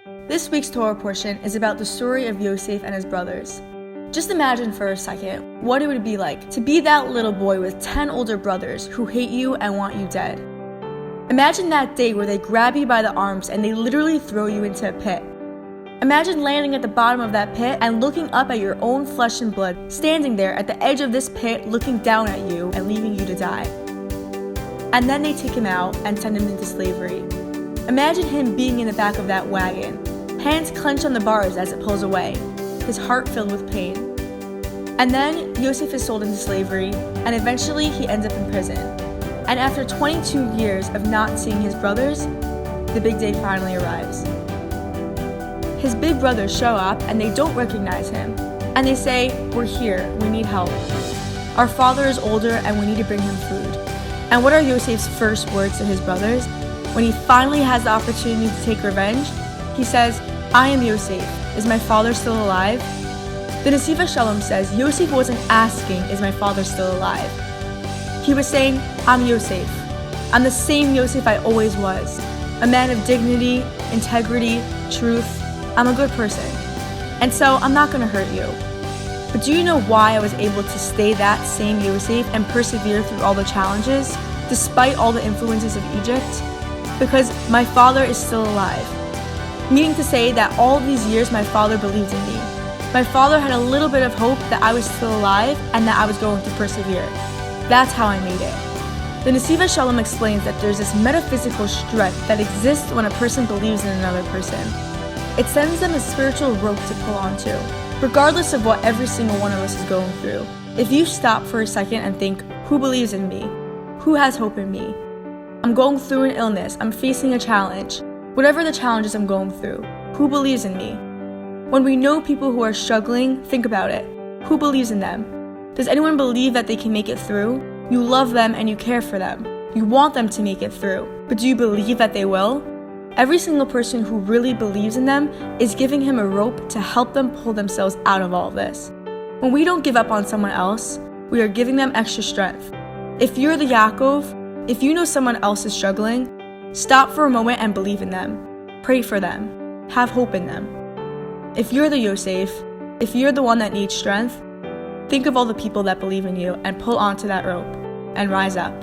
This week's Torah portion is about the story of Yosef and his brothers. Just imagine for a second what it would be like to be that little boy with 10 older brothers who hate you and want you dead. Imagine that day where they grab you by the arms and they literally throw you into a pit. Imagine landing at the bottom of that pit and looking up at your own flesh and blood, standing there at the edge of this pit looking down at you and leaving you to die. And then they take him out and send him into slavery. Imagine him being in the back of that wagon, hands clenched on the bars as it pulls away, his heart filled with pain. And then Yosef is sold into slavery, and eventually he ends up in prison. And after 22 years of not seeing his brothers, the big day finally arrives. His big brothers show up and they don't recognize him. And they say, "We're here, we need help. Our father is older and we need to bring him food." And what are Yosef's first words to his brothers? When he finally has the opportunity to take revenge, he says, "I am Yosef. Is my father still alive?" The Nesiva Shalom says Yosef wasn't asking, "Is my father still alive?" He was saying, "I'm Yosef. I'm the same Yosef I always was. A man of dignity, integrity, truth. I'm a good person. And so I'm not going to hurt you." But do you know why I was able to stay that same Yosef and persevere through all the challenges, despite all the influences of Egypt? Because my father is still alive. Meaning to say that all these years my father believed in me. My father had a little bit of hope that I was still alive and that I was going to persevere. That's how I made it. The Nesiva Shalom explains that there's this metaphysical strength that exists when a person believes in another person. It sends them a spiritual rope to pull onto, regardless of what every single one of us is going through. If you stop for a second and think, who believes in me? Who has hope in me? I'm going through an illness, I'm facing a challenge. Whatever the challenges I'm going through, who believes in me? When we know people who are struggling, think about it. Who believes in them? Does anyone believe that they can make it through? You love them and you care for them. You want them to make it through. But do you believe that they will? Every single person who really believes in them is giving him a rope to help them pull themselves out of all of this. When we don't give up on someone else, we are giving them extra strength. If you're the Yaakov, if you know someone else is struggling, stop for a moment and believe in them. Pray for them. Have hope in them. If you're the Yosef, if you're the one that needs strength, think of all the people that believe in you and pull onto that rope and rise up.